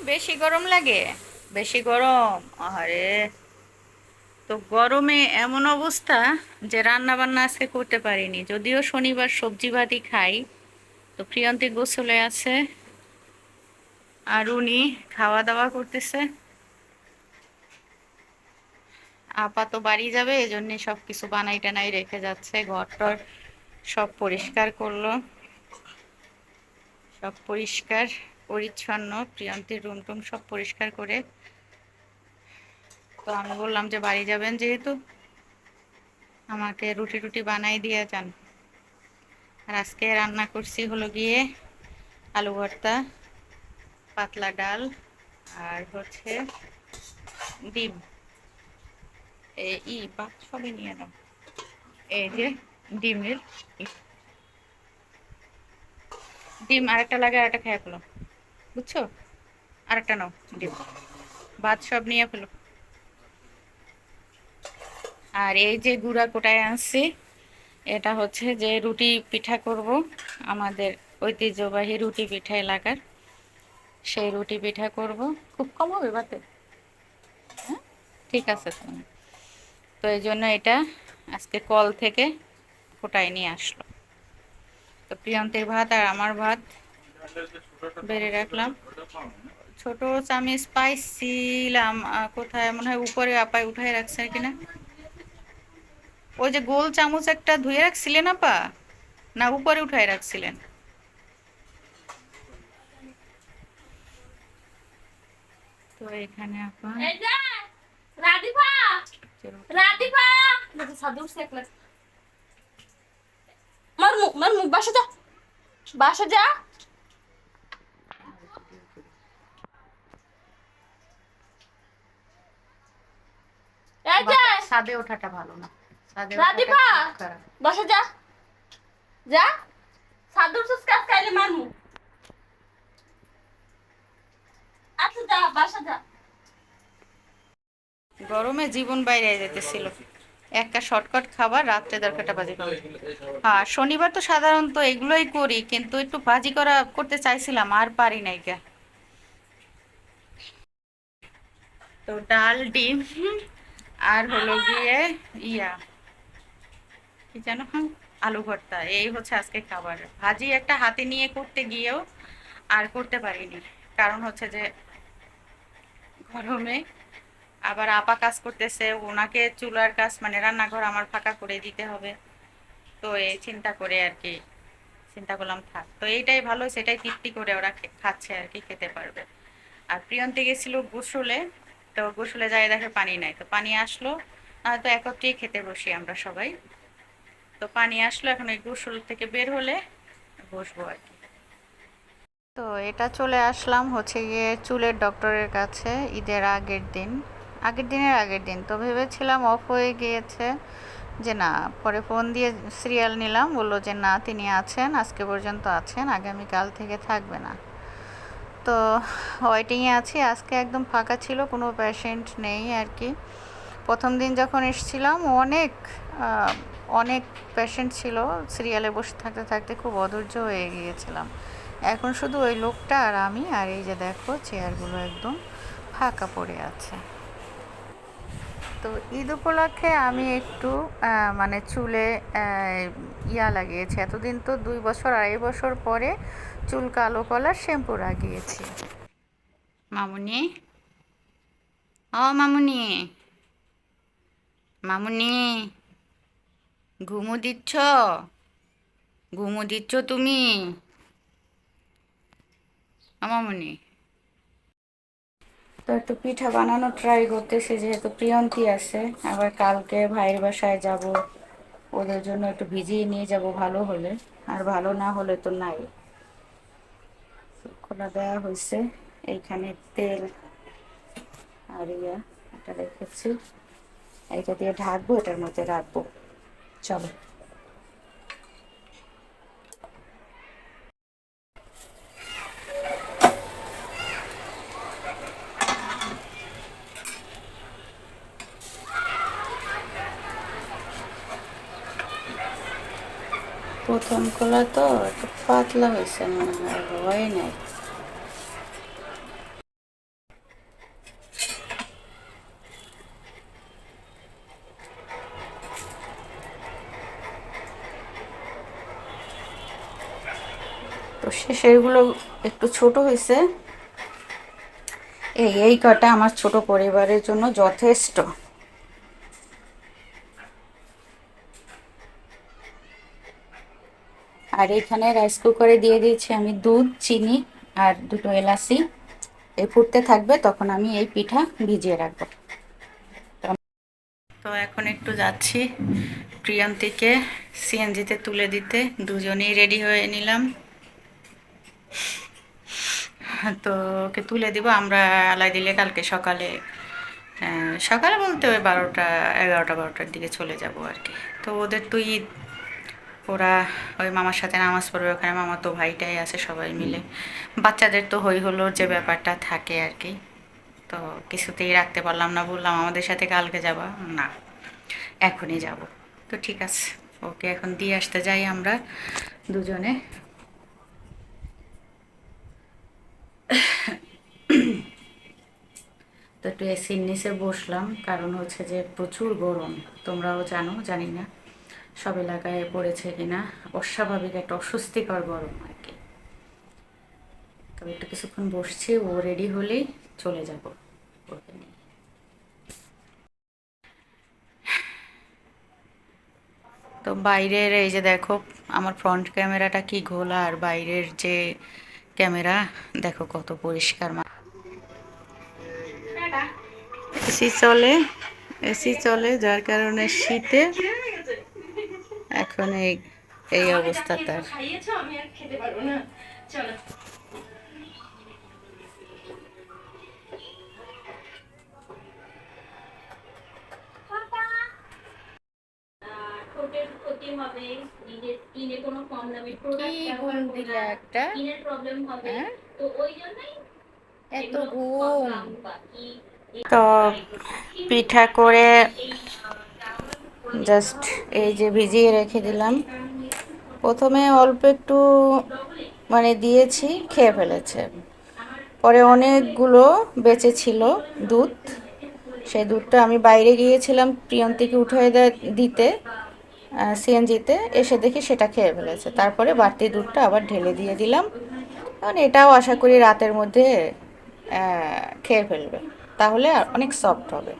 বেশি গরম লাগে? বেশি গরম? আরে, তো গরমে এমন অবস্থা যে রান্না বান্না আজকে করতে পারিনি, যদিও শনিবার সবজি ভাতই খাই। তো প্রিয়ন্তী গোসলে আছে, আর উনি খাওয়া দাওয়া করতেছে। আপা তো বাড়ি যাবে, এই জন্য সব কিছু বানাই টানাই রেখে যাচ্ছে। ঘরটর সব পরিষ্কার করলো, সব পরিষ্কার পরিচ্ছন্ন। প্রিয়ন্তীর রুম টুম সব পরিষ্কার করে, তো আমি বললাম যে বাড়ি যাবেন যেহেতু আমাকে রুটি টুটি বানাই দিয়ে যান। আর আজকে রান্না করছি হলো গিয়ে আলু ভর্তা, পাতলা ডাল, আর হচ্ছে ডিম। ভাত সবই নিয়ে নাও। এই যে ডিমের ডিম আরেকটা লাগে, আরেকটা খেয়ে ফেলো, বুঝছো? আরেকটা নাও ডিম। ভাত সব নিয়ে ফেলো। আর এই যে গুঁড়া কোটায় আনছি, এটা হচ্ছে যে রুটি পিঠা করব, আমাদের ঐতিহ্যবাহী রুটি পিঠা এলাকার, সেই রুটি পিঠা করব। খুব কম হবে বাতে? হ্যাঁ, ঠিক আছে। তো এই জন্য এটা আজকে কল থেকে কোটায় নিয়ে আসলো। তো প্রিয়ন্তীর ভাত আর আমার ভাত বেড়ে রাখলাম। ছোট চামিচ পাইছিলাম কোথায়, মনে হয় উপরে আপায় উঠায় রাখছে কিনা। ওই যে গোল চামচ একটা ধুয়ে রাখছিলেন আপা, না উপরে উঠায় রাখছিলেন? তো এখানে আপা রাধিফা রাধিফা সাদুর সেকলা মার মুখ বাসা যা এই যে ছাদে ওঠাটা ভালো না, ছাদে রাধিফা ওঠাটা খুব খারাপ। বাসা যা সাদুর সুস্কাস খাইলে মারমু। আচ্ছা যা বাসা যা। গরমে জীবন বাইরে যেতেছিল। একটা শর্টকাট খাবার রাত্রে দরকারটা ভাজি করা। হ্যাঁ, শনিবার তো সাধারণত এগুলোই করি, কিন্তু একটু ভাজি করা করতে চাইছিলাম, আর পারি নাই কে। তো ডাল, ডিম, আর হলো গিয়ে ইয়া কি যেন, আলু ভর্তা, এই হচ্ছে আজকে খাবার। ভাজি একটা হাতে নিয়ে করতে গিয়েও আর করতে পারিনি, কারণ হচ্ছে যে গরমে আবার আপা কাজ করতেছে, ওনাকে চুলার কাজ মানে রান্নাঘর আমার ফাঁকা করে দিতে হবে। তো এই চিন্তা করে আর কি চিন্তা করলাম থাক, তো এইটাই ভালো, সেটাই তৃপ্তি করে ওরা খাচ্ছে আর কি, খেতে পারবে। আর প্রিয়ন্তে গেছিল গোসলে, তো গোসলে যায় দেখে পানি নাই, তো পানি আসলো, তো একত্রেই খেতে বসি আমরা সবাই। তো পানি আসলো, এখন এই গোসল থেকে বের হলে বসবো আর কি। তো এটা চলে আসলাম হচ্ছে গিয়ে চুলের ডক্টরের কাছে ঈদের আগের দিন তো ভেবেছিলাম অফ হয়ে গিয়েছে, যে না, পরে ফোন দিয়ে সিরিয়াল নিলাম, বললো যে না, তিনি আছেন, আজকে পর্যন্ত আছেন, আগামীকাল থেকে থাকবে না। তো ওয়েটিংয়ে আছি, আজকে একদম ফাঁকা ছিল, কোনো পেশেন্ট নেই আর কি। প্রথম দিন যখন এসেছিলাম অনেক পেশেন্ট ছিল, সিরিয়ালে বসে থাকতে থাকতে খুব অধৈর্য হয়ে গিয়েছিলাম। এখন শুধু ওই লোকটা আর আমি, আর এই যে দেখো চেয়ারগুলো একদম ফাঁকা পড়ে আছে। তো ঈদ উপলক্ষে আমি একটু মানে চুলে লাগিয়েছি। এতদিন তো 2 বছর 2.5 বছর পরে চুল কালো কলার শ্যাম্পু লাগিয়েছি। মামুনি, ও মামুনি, মামুনি, ঘুমু দিচ্ছ? ঘুমু দিচ্ছ তুমি? মামুনি, তো একটু পিঠা বানানো ট্রাই করতেছি, যেহেতু প্রিয়ন্তী আছে, আবার কালকে ভাইয়ের বাসায় যাব, ওদের জন্য একটু ভিজিয়ে নিয়ে যাব ভালো হলে, আর ভালো না হলে তো নাই। খোলা দেওয়া হয়েছে, এইখানে তেল আর এটা রেখেছি, এইটা দিয়ে ঢাকবো, এটার মধ্যে রাখবো। চলো। প্রথম খোলা তো একটু পাতলা হয়েছে, মনে হয় নাই। শেষেরগুলো একটু ছোট হয়েছে। এই কটা আমার ছোট পরিবারের জন্য যথেষ্ট। আর এখানে রাইস কুকারে দিয়ে দিয়েছি আমি দুধ, চিনি আর দুটো এলাচি। এই ফুটতে থাকবে, তখন আমি এই পিঠা ভিজিয়ে রাখবো। তো এখন একটু যাচ্ছি প্রিয়ন্তীকে সিএনজিতে তুলে দিতে। দুজনেই রেডি হয়ে নিলাম। তো ওকে তুলে দিব। আমরা আলাই দিলে কালকে সকালে, সকালে বলতে ওই 12টা 11টা 12টার দিকে চলে যাব আর কি। তো ওদের তো ঈদ, ওরা ওই মামার সাথে নামাজ পড়বে ওখানে। মামা তো ভাইটাই আছে, সবাই মিলে। বাচ্চাদের তো হই হলো যে ব্যাপারটা থাকে আর কি। তো কিছুতেই রাখতে পারলাম না, বললাম আমাদের সাথে কালকে যাবা, না এখনই যাব। তো ঠিক আছে, ওকে এখন দিয়ে আসতে যাই আমরা দুজনে। তো একটু এসির নিচে বসলাম, কারণ হচ্ছে যে প্রচুর গরম। তোমরাও জানো, জানি না সব এলাকায় পড়েছে কিনা, অস্বাভাবিক একটা অস্বস্তিকর গরম আর কি। তো একটু কিছুক্ষণ বসছি, ও রেডি হলেই চলে যাব ওকে নিয়ে। তো বাইরের এই যে দেখো, আমার ফ্রন্ট ক্যামেরাটা কি ঘোলা, আর বাইরের যে ক্যামেরা দেখো কত পরিষ্কার। এসি চলে, এসি চলে, যার কারণে শীতে এখন এই এই অবস্থা তার। খাইয়েছো, আমি আর খেতে পারবো না। চলো। ঠোঁটের ক্ষতি হবে, নিজের স্কিনে কোনো কম দামি প্রোডাক্ট ব্যবহার করবে না, একটা স্কিনের প্রবলেম হবে। হ্যাঁ, তো ওই জন্যই এত এগুলো ঘুম। বাকি তো পিঠা করে জাস্ট এই যে ভিজিয়ে রেখে দিলাম। প্রথমে অল্প একটু মানে দিয়েছি, খেয়ে ফেলেছে। পরে অনেকগুলো বেঁচে ছিল দুধ, সেই দুধটা আমি বাইরে গিয়েছিলাম প্রিয়ন্তীকে উঠে দিতে সিএনজিতে, এসে দেখি সেটা খেয়ে ফেলেছে। তারপরে বাড়তি দুধটা আবার ঢেলে দিয়ে দিলাম, কারণ এটাও আশা করি রাতের মধ্যে খেয়ে ফেলবে, তাহলে অনেক সফট হবে।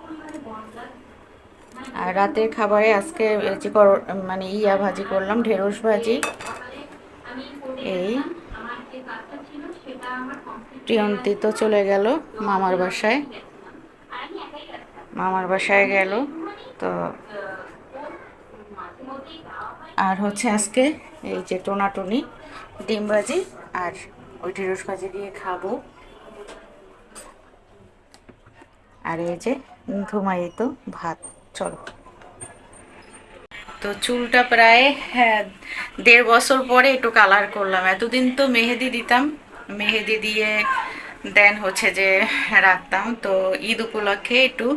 আর রাতের খাবারে আজকে মানে ভাজি করলাম, ঢেঁড়স ভাজি। এই প্রিয়ন্তী তো চলে গেল মামার বাসায়, মামার বাসায় গেল। তো আর হচ্ছে আজকে এই যে টোনাটুনি ডিম ভাজি আর ওই ঢেঁড়স ভাজি দিয়ে খাবো। আর এই যে ধুমায়িত ভাত। চলো। তো চুলটা প্রায় 1.5 বছর পরে একটু কালার করলাম। এতদিন তো মেহেদি দিতাম, মেহেদি দিয়ে দেন হচ্ছে যে রাখতাম। তো ঈদ উপলক্ষে একটু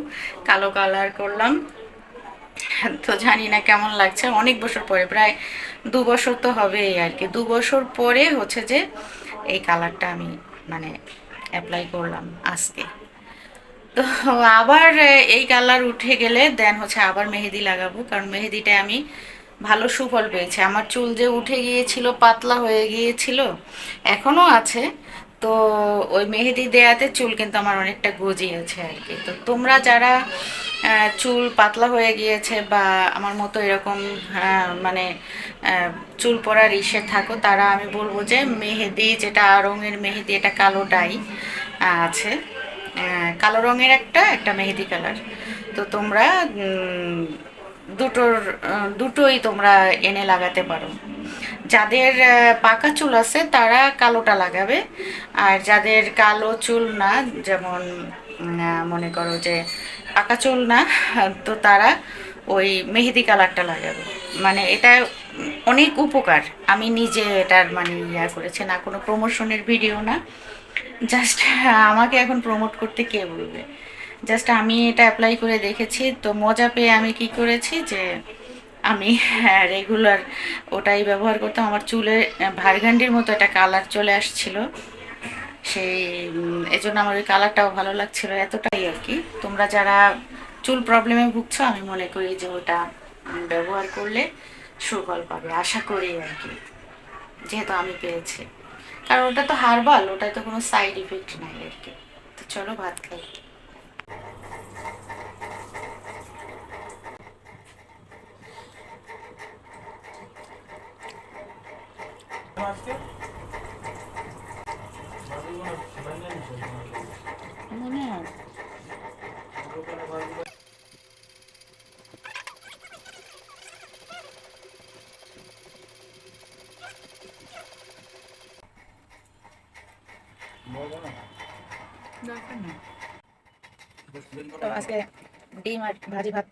কালো কালার করলাম। তো জানি না কেমন লাগছে, অনেক বছর পরে, প্রায় 2 বছর তো হবেই আর কি। 2 বছর পরে হচ্ছে যে এই কালারটা আমি মানে অ্যাপ্লাই করলাম আজকে। তো আবার এই কালার উঠে গেলে দেন হচ্ছে আবার মেহেদি লাগাবো, কারণ মেহেদিটায় আমি ভালো সুফল পেয়েছি। আমার চুল যে উঠে গিয়েছিল, পাতলা হয়ে গিয়েছিল, এখনও আছে। তো ওই মেহেদি দেয়াতে চুল কিন্তু আমার অনেকটা গজিয়েছে আর কি। তো তোমরা যারা চুল পাতলা হয়ে গিয়েছে বা আমার মতো এরকম মানে চুল পড়ার ইসে থাকো, তারা আমি বলবো যে মেহেদি, যেটা রঙের মেহেদি, এটা কালো ডাই আছে, কালো রঙের একটা একটা মেহেদি কালার। তো তোমরা দুটোই তোমরা এনে লাগাতে পারো। যাদের পাকা চুল আছে তারা কালোটা লাগাবে, আর যাদের কালো চুল না, যেমন মনে করো যে পাকা চুল না, তো তারা ওই মেহেদি কালারটা লাগাবে। মানে এটা অনেক উপকার। আমি নিজে এটার মানে করেছি, না কোনো প্রমোশনের ভিডিও না, জাস্ট আমাকে এখন প্রমোট করতে কে বলবে। জাস্ট আমি এটা অ্যাপ্লাই করে দেখেছি, তো মজা পেয়ে আমি কি করেছি যে আমি রেগুলার ওটাই ব্যবহার করতাম। আমার চুলে ভার্গান্ডির মতো একটা কালার চলে আসছিল, সেই এজন্য আমার ওই কালারটাও ভালো লাগছিল, এতটাই আর কি। তোমরা যারা চুল প্রবলেমে ভুগছো, আমি মনে করি যে ওটা ব্যবহার করলে সুফল পাবে, আশা করি আর কি, যেহেতু আমি পেয়েছি। কারণ ওটা তো হার্বাল, ওটা তো কোনো সাইড ইফেক্ট নাই আর কি। তো চলো ভাত খাই। মনে হয় দরকার নেই। তো আজকে ডিম আর ভাজি ভাত